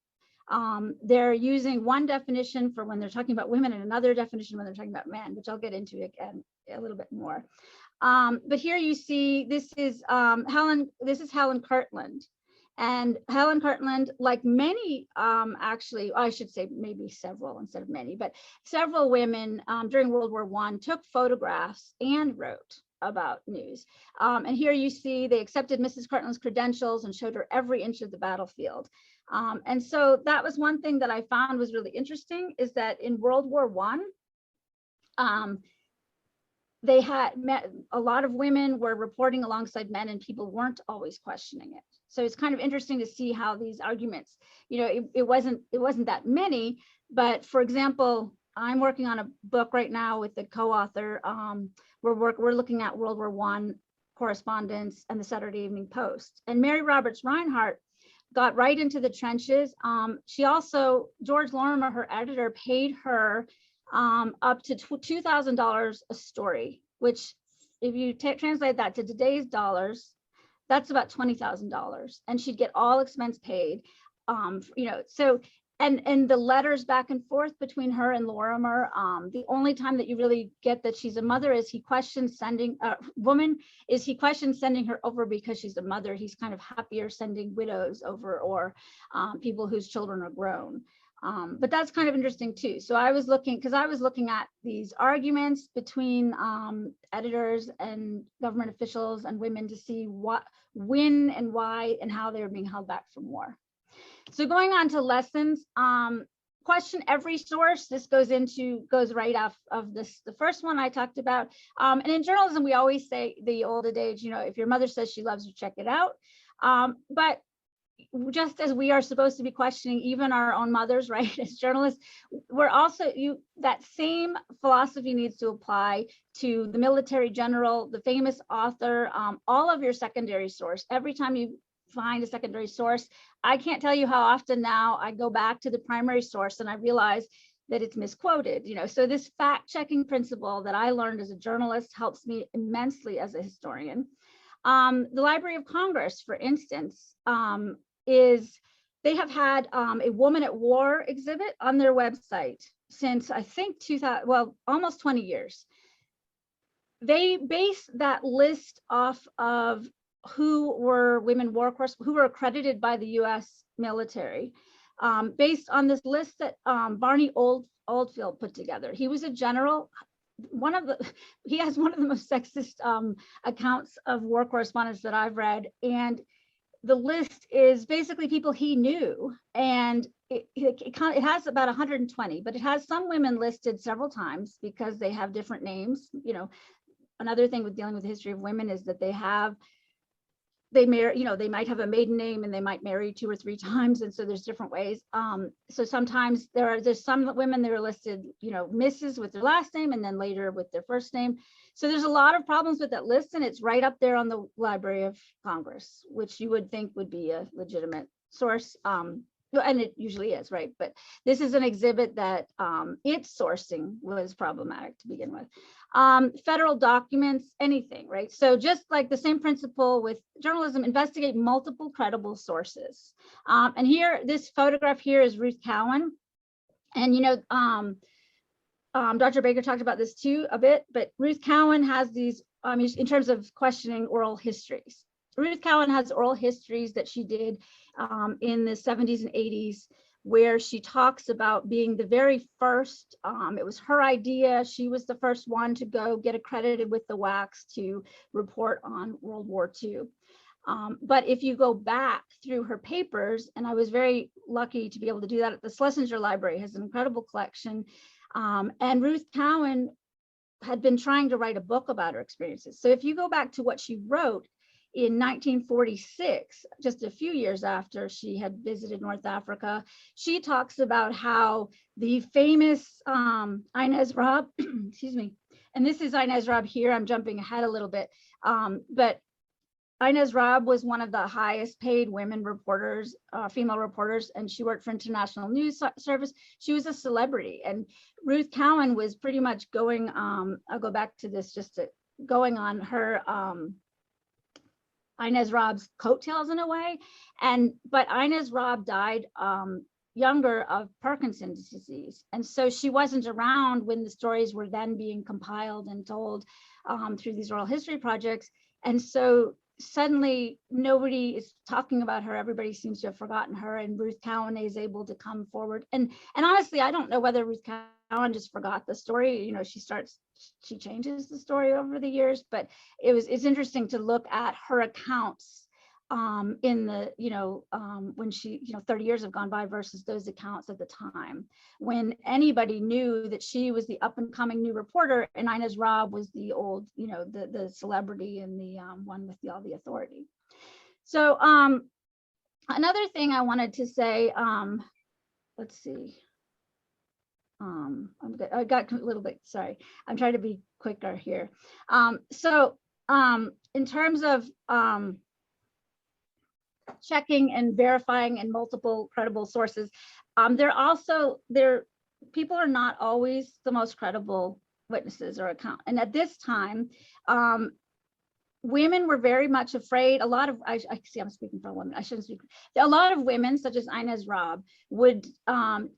Speaker 3: They're using one definition for when they're talking about women and another definition when they're talking about men, which I'll get into again a little bit more. But here you see, this is Helen Kirtland. And Helen Kirtland, like many, actually, I should say maybe several instead of many, but several women during World War I took photographs and wrote about news. And here you see they accepted Mrs. Kirtland's credentials and showed her every inch of the battlefield. And so that was one thing that I found was really interesting, is that in World War I, they had met, a lot of women were reporting alongside men, and people weren't always questioning it. So it's kind of interesting to see how these arguments, it wasn't that many, but for example, I'm working on a book right now with the co-author. We're looking at World War I correspondence and the Saturday Evening Post. And Mary Roberts Reinhardt got right into the trenches. She also, George Lorimer, her editor, paid her up to $2,000 a story, which if you translate that to today's dollars, that's about $20,000, and she'd get all expense paid. So and the letters back and forth between her and Lorimer, the only time that you really get that she's a mother is he questions sending sending her over because she's a mother. He's kind of happier sending widows over or people whose children are grown. But that's kind of interesting too. So I was looking at these arguments between editors and government officials and women to see when and why and how they were being held back from war. So going on to lessons, question every source. This goes right off of this, the first one I talked about. And in journalism, we always say the old adage, if your mother says she loves you, check it out. But just as we are supposed to be questioning even our own mothers, right, as journalists, we're also, that same philosophy needs to apply to the military general, the famous author, all of your secondary source. Every time you find a secondary source, I can't tell you how often now I go back to the primary source and I realize that it's misquoted, so this fact-checking principle that I learned as a journalist helps me immensely as a historian. The Library of Congress, for instance, they have had a Woman at War exhibit on their website since I think 2000, well, almost 20 years. They base that list off of who were women war correspondents, who were accredited by the US military, based on this list that Barney Oldfield put together. He was a general. He has one of the most sexist accounts of war correspondence that I've read, and the list is basically people he knew, and it has about 120, but it has some women listed several times because they have different names. Another thing with dealing with the history of women is that they might have a maiden name and they might marry 2 or 3 times, and so there's different ways. So sometimes there's some women that are listed, Mrs. with their last name and then later with their first name. So there's a lot of problems with that list, and it's right up there on the Library of Congress, which you would think would be a legitimate source. And it usually is, right? But this is an exhibit that its sourcing was problematic to begin with. Federal documents, anything, right? So just like the same principle with journalism, investigate multiple credible sources. And here, this photograph here is Ruth Cowan. And Dr. Baker talked about this too a bit, but Ruth Cowan has these, in terms of questioning oral histories. Ruth Cowan has oral histories that she did in the 70s and 80s, where she talks about being the very first, it was her idea, she was the first one to go get accredited with the WACS to report on World War II. But if you go back through her papers, and I was very lucky to be able to do that at the Schlesinger Library, has an incredible collection, and Ruth Cowan had been trying to write a book about her experiences. So if you go back to what she wrote in 1946, just a few years after she had visited North Africa, she talks about how the famous Inez Raab, excuse me, and this is Inez Raab here, I'm jumping ahead a little bit, but Inez Raab was one of the highest paid women reporters, female reporters, and she worked for International News Service. She was a celebrity, and Ruth Cowan was pretty much going, I'll go back to this, going on her Inez Raab's coattails in a way. But Inez Raab died younger of Parkinson's disease. And so she wasn't around when the stories were then being compiled and told through these oral history projects. And so suddenly nobody is talking about her. Everybody seems to have forgotten her, and Ruth Cowan is able to come forward. And honestly, I don't know whether Ruth Cowan just forgot the story. She changes the story over the years, but it's interesting to look at her accounts in the, when she, 30 years have gone by versus those accounts at the time when anybody knew that she was the up and coming new reporter, and Inez Raab was the old, the celebrity and the one with all the authority. So another thing I wanted to say, let's see. I got a little bit, sorry, I'm trying to be quicker here. In terms of checking and verifying in multiple credible sources, people are not always the most credible witnesses or account. And at this time, women were very much afraid. A lot of, I see I'm speaking for women, I shouldn't speak. A lot of women, such as Inez Raab, would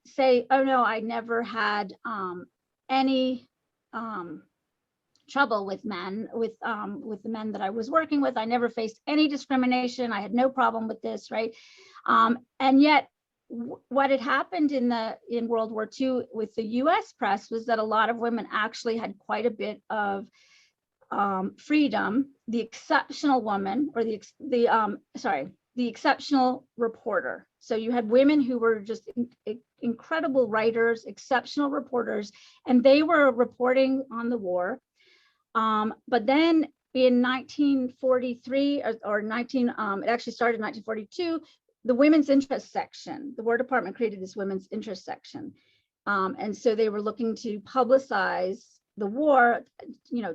Speaker 3: say, oh no, I never had any trouble with men, with the men that I was working with. I never faced any discrimination. I had no problem with this, right? And yet what had happened in World War II with the US press was that a lot of women actually had quite a bit of freedom. The exceptional woman, or the exceptional reporter. So you had women who were just incredible writers, exceptional reporters, and they were reporting on the war. But then in 1943 it actually started in 1942, the women's interest section. The War Department created this women's interest section. And so they were looking to publicize the war,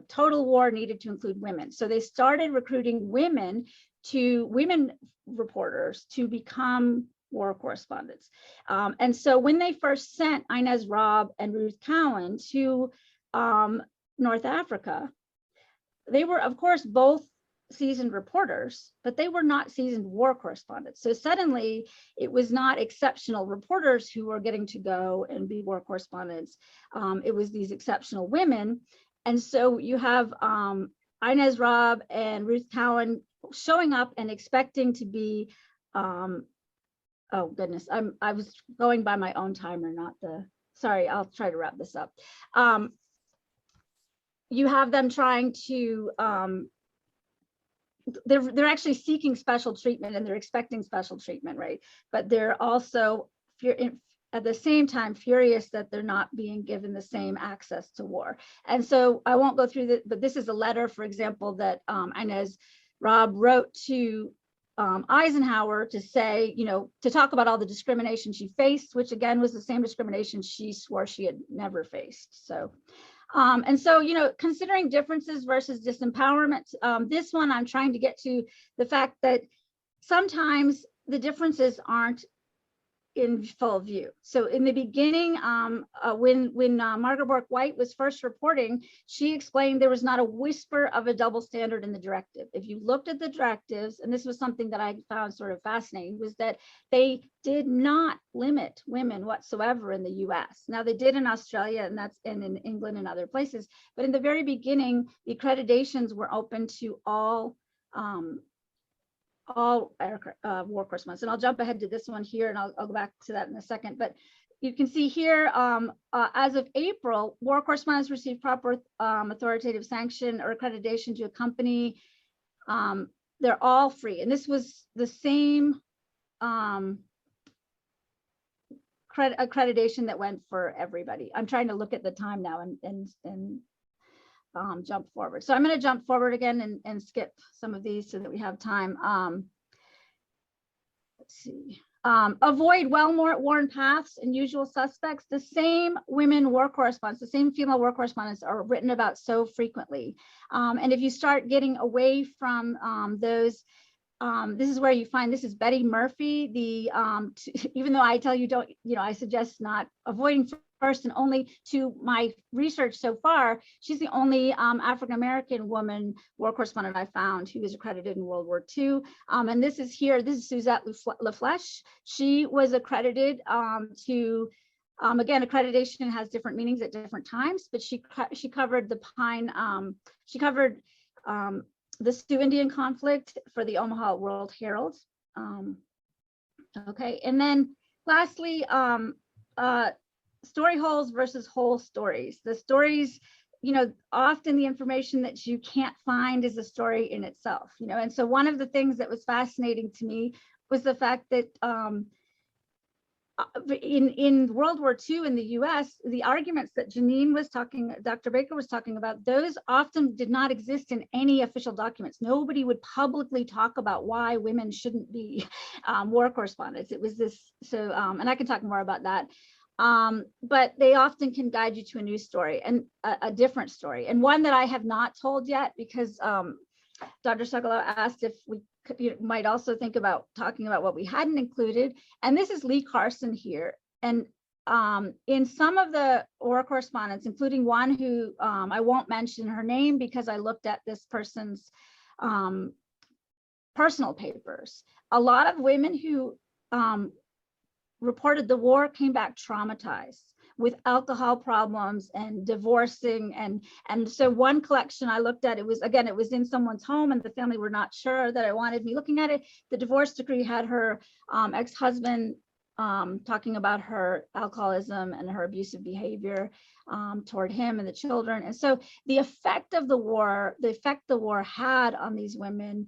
Speaker 3: total war needed to include women. So they started recruiting women reporters to become war correspondents. And so when they first sent Inez Robb and Ruth Cowan to North Africa, they were, of course, both seasoned reporters, but they were not seasoned war correspondents. So suddenly it was not exceptional reporters who were getting to go and be war correspondents. It was these exceptional women. And so you have Inez Robb and Ruth Cowan showing up and expecting to be, oh goodness, I was going by my own timer, not the, sorry, I'll try to wrap this up. You have them trying to, they're actually seeking special treatment and they're expecting special treatment, right? But they're also at the same time furious that they're not being given the same access to war. And so I won't go through but this is a letter, for example, that Inez Robb wrote to Eisenhower to say, to talk about all the discrimination she faced, which again was the same discrimination she swore she had never faced. So. And so, considering differences versus disempowerment, this one I'm trying to get to the fact that sometimes the differences aren't in full view. So in the beginning, when Margaret Bork White was first reporting, she explained there was not a whisper of a double standard in the directive. If you looked at the directives, and this was something that I found sort of fascinating, was that they did not limit women whatsoever in the US. Now they did in Australia, and that's in England and other places, but in the very beginning, the accreditations were open to all war correspondents. And I'll jump ahead to this one here, and I'll go back to that in a second. But you can see here, as of April, war correspondents received proper authoritative sanction or accreditation to accompany. They're all free. And this was the same accreditation that went for everybody. I'm trying to look at the time now and jump forward. So I'm going to jump forward again and skip some of these so that we have time. Let's see. Avoid well-worn paths and usual suspects. The same women war correspondents, the same female war correspondents are written about so frequently. And if you start getting away from those, this is where you find, this is Betty Murphy. Even though I tell you don't, I suggest not avoiding first and only to my research so far, she's the only African-American woman war correspondent I found who was accredited in World War II. And this is Suzette LaFlèche. She was accredited to, again, accreditation has different meanings at different times, but she covered the she covered the Sioux Indian conflict for the Omaha World Herald. Okay, and then lastly, story holes versus whole stories. The stories, often the information that you can't find is a story in itself, and so one of the things that was fascinating to me was the fact that in World War II in the US, the arguments that Dr. Baker was talking about, those often did not exist in any official documents. Nobody would publicly talk about why women shouldn't be war correspondents. It was this, so, and I can talk more about that. But they often can guide you to a new story and a different story, and one that I have not told yet because Dr. Sokolow asked if we might also think about talking about what we hadn't included. And this is Lee Carson here. And in some of the war correspondence, including one who I won't mention her name because I looked at this person's personal papers, a lot of women who reported the war came back traumatized with alcohol problems and divorcing. And so one collection I looked at, it was in someone's home and the family were not sure that I wanted me looking at it. The divorce decree had her ex-husband talking about her alcoholism and her abusive behavior toward him and the children. And so the effect of the war, the war had on these women,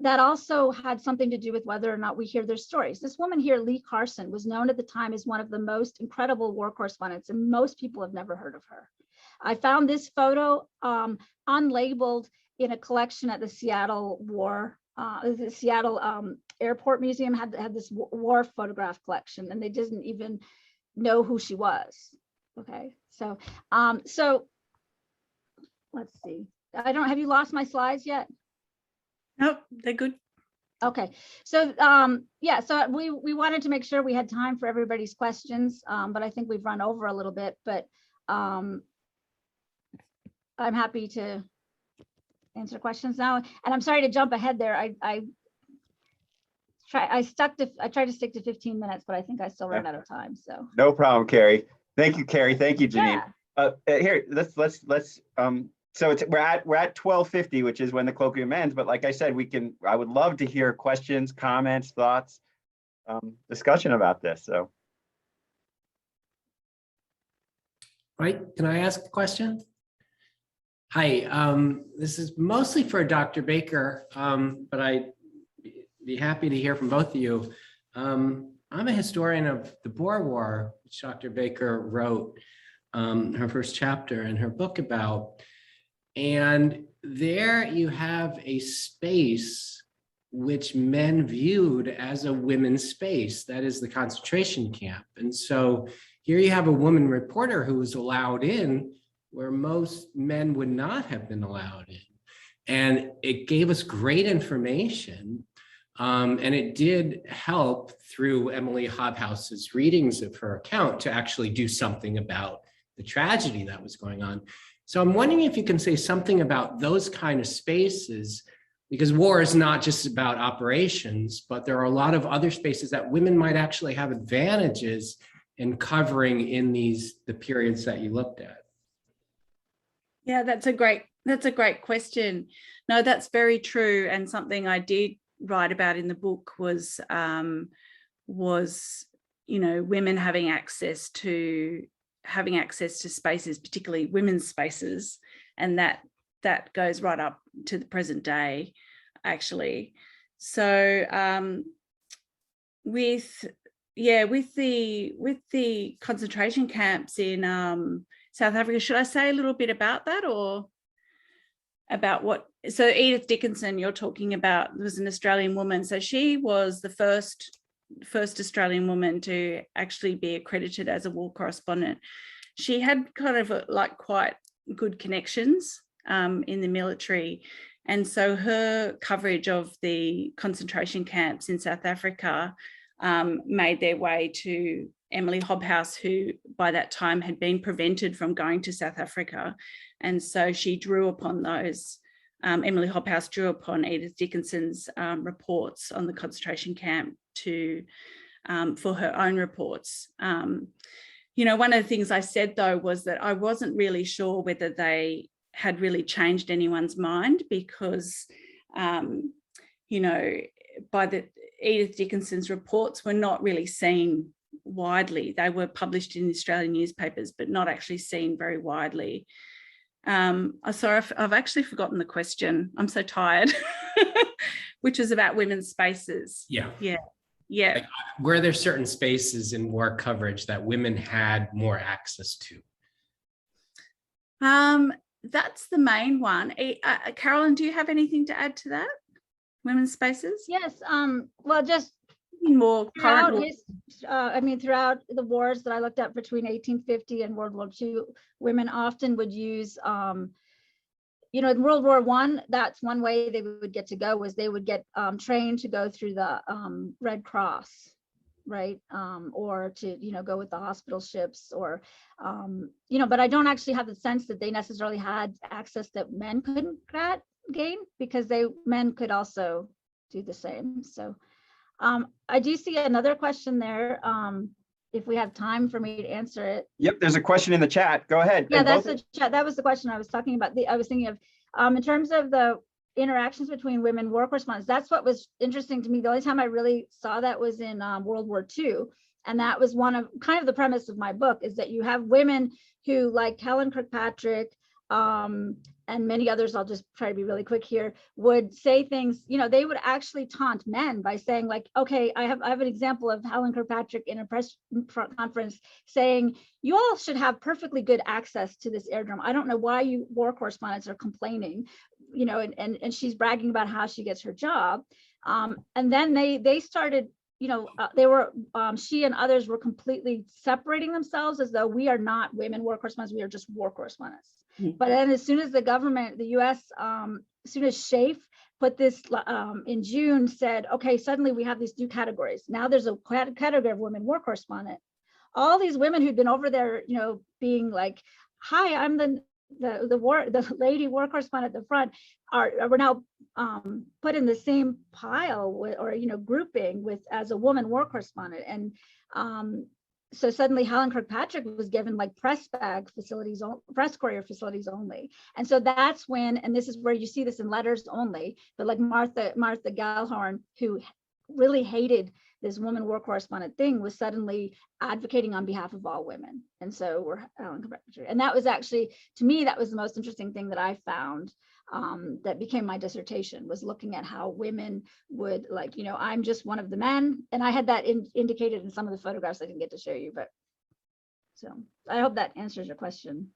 Speaker 3: that also had something to do with whether or not we hear their stories. This woman here, Lee Carson, was known at the time as one of the most incredible war correspondents, and most people have never heard of her. I found this photo unlabeled in a collection at the Seattle Airport Museum had this war photograph collection, and they didn't even know who she was. Okay, so let's see. Have you lost my slides yet?
Speaker 2: Nope, they're good.
Speaker 3: Okay, so yeah, so we wanted to make sure we had time for everybody's questions, but I think we've run over a little bit, but I'm happy to answer questions now. And I'm sorry to jump ahead there. I tried to stick to 15 minutes, but I think I still ran out of time. So
Speaker 1: no problem, Carrie. Thank you, Carrie. Thank you, Jeannine.
Speaker 3: Yeah.
Speaker 1: Here, let's so we're at 12:50, which is when the colloquium ends. But like I said, I would love to hear questions, comments, thoughts, discussion about this. So.
Speaker 4: Right, can I ask a question? Hi, this is mostly for Dr. Baker, but I'd be happy to hear from both of you. I'm a historian of the Boer War, which Dr. Baker wrote her first chapter in her book about. And there you have a space which men viewed as a women's space, that is the concentration camp. And so here you have a woman reporter who was allowed in where most men would not have been allowed in. And it gave us great information. And it did help through Emily Hobhouse's readings of her account to actually do something about the tragedy that was going on. So I'm wondering if you can say something about those kind of spaces, because war is not just about operations, but there are a lot of other spaces that women might actually have advantages in covering in the periods that you looked at.
Speaker 2: Yeah, that's a great question. No, that's very true. And something I did write about in the book was women having access to spaces, particularly women's spaces, and that goes right up to the present day, actually. So with the concentration camps in South Africa, should I say a little bit about that, or about what? So Edith Dickinson, you're talking about, was an Australian woman. So she was the first Australian woman to actually be accredited as a war correspondent. She had kind of quite good connections in the military. And so her coverage of the concentration camps in South Africa made their way to Emily Hobhouse, who by that time had been prevented from going to South Africa. And so she drew upon those. Emily Hobhouse drew upon Edith Dickinson's reports on the concentration camp for her own reports. One of the things I said, though, was that I wasn't really sure whether they had really changed anyone's mind, because, by the Edith Dickinson's reports were not really seen widely. They were published in Australian newspapers, but not actually seen very widely. Sorry, I've actually forgotten the question. I'm so tired. Which was about women's spaces. Yeah. Like,
Speaker 4: were there certain spaces in war coverage that women had more access to?
Speaker 2: That's the main one. Carolyn, do you have anything to add to that? Women's spaces?
Speaker 3: Yes. Well, just
Speaker 2: more current.
Speaker 3: Throughout the wars that I looked at between 1850 and World War II, women often would use, in World War I, that's one way they would get to go, was they would get trained to go through the Red Cross, right? Or to, go with the hospital ships, or, but I don't actually have the sense that they necessarily had access that men couldn't gain, because men could also do the same. So I do see another question there. If we have time for me to answer it.
Speaker 1: Yep, there's a question in the chat. Go ahead.
Speaker 3: Yeah, that's the chat. That was the question I was talking about. I was thinking of in terms of the interactions between women war correspondents. That's what was interesting to me. The only time I really saw that was in World War II. And that was one of kind of the premise of my book, is that you have women who, like Helen Kirkpatrick, and many others, I'll just try to be really quick here, would say things, they would actually taunt men by saying, like, okay, I have an example of Helen Kirkpatrick in a press conference saying, you all should have perfectly good access to this airdrome. I don't know why you war correspondents are complaining. you know, and she's bragging about how she gets her job. And then they started, you know, she and others were completely separating themselves as though we are not women war correspondents, we are just war correspondents. But then as soon as the government, the US, as soon as SHAFE put this in June, said, okay, suddenly we have these new categories. Now there's a category of women war correspondent. All these women who'd been over there, you know, being like, hi, I'm the lady war correspondent at the front, we're now put in the same pile with, or, you know, grouping with as a woman war correspondent. And so suddenly Helen Kirkpatrick was given like press bag facilities, press courier facilities only. And so that's when, and this is where you see this in letters only, but like Martha Gellhorn, who really hated this woman war correspondent thing, was suddenly advocating on behalf of all women. And so we're Helen Kirkpatrick. And that was actually, to me, that was the most interesting thing that I found that became my dissertation, was looking at how women would, like, you know, I'm just one of the men. And I had that indicated in some of the photographs I didn't get to show you, but so I hope that answers your question.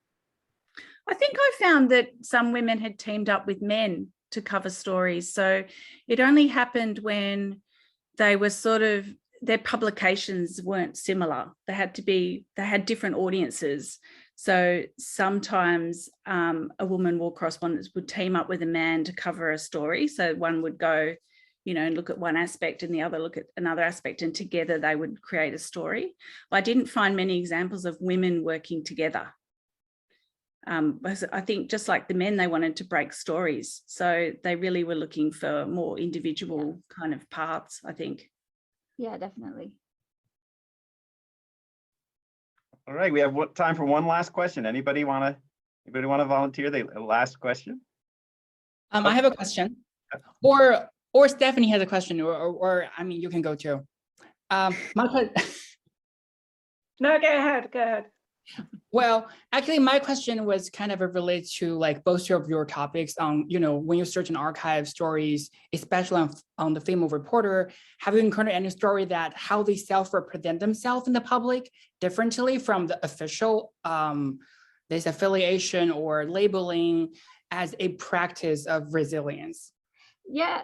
Speaker 2: I think I found that some women had teamed up with men to cover stories. So it only happened when they were sort of, their publications weren't similar. They had different audiences. So sometimes a woman war correspondent would team up with a man to cover a story. So one would go, you know, and look at one aspect and the other look at another aspect, and together they would create a story. I didn't find many examples of women working together. I think just like the men, they wanted to break stories. So they really were looking for more individual kind of parts, I think.
Speaker 3: Yeah, definitely.
Speaker 1: All right, we have time for one last question. Anybody want to volunteer the last question?
Speaker 5: I have a question, or Stephanie has a question, or I mean, you can go too. No,
Speaker 6: go ahead.
Speaker 5: Well, actually, my question was kind of related to like both of your topics on, you know, when you search and archive stories, especially on the female reporter, have you encountered any story that how they self-represent themselves in the public differently from the official this affiliation or labeling as a practice of resilience?
Speaker 3: Yeah,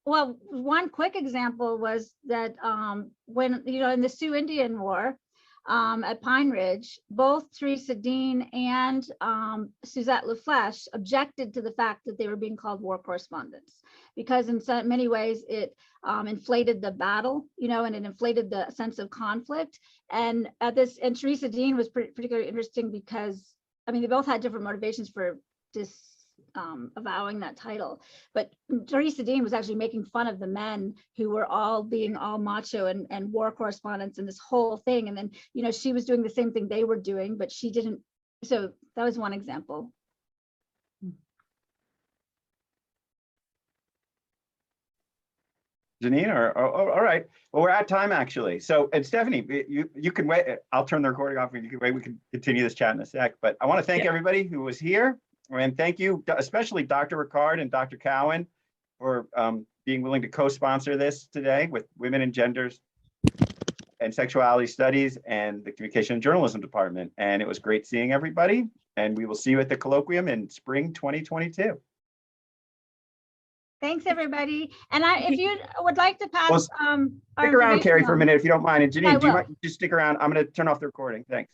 Speaker 3: well, one quick example was that when, you know, in the Sioux Indian War, at Pine Ridge, both Theresa Dean and Suzette LaFlèche objected to the fact that they were being called war correspondents, because in so many ways it inflated the battle, you know, and it inflated the sense of conflict. And Theresa Dean was particularly interesting because, I mean, they both had different motivations for avowing that title, but Theresa Dean was actually making fun of the men who were all being all macho and war correspondents and this whole thing. And then, you know, she was doing the same thing they were doing, but she didn't. So that was one example.
Speaker 1: Jeannine, or all right. Well, we're at time actually. So, and Stephanie, you can wait. I'll turn the recording off and you can wait. We can continue this chat in a sec. But I want to thank everybody who was here. And thank you, especially Dr. Ricard and Dr. Cowan, for being willing to co-sponsor this today with Women and Genders and Sexuality Studies and the Communication and Journalism Department. And it was great seeing everybody. And we will see you at the colloquium in spring 2022.
Speaker 3: Thanks, everybody. And if you would like to pass,
Speaker 1: Well, stick around, Carrie, for a minute, if you don't mind. And Jeannine, do you mind just stick around? I'm going to turn off the recording. Thanks.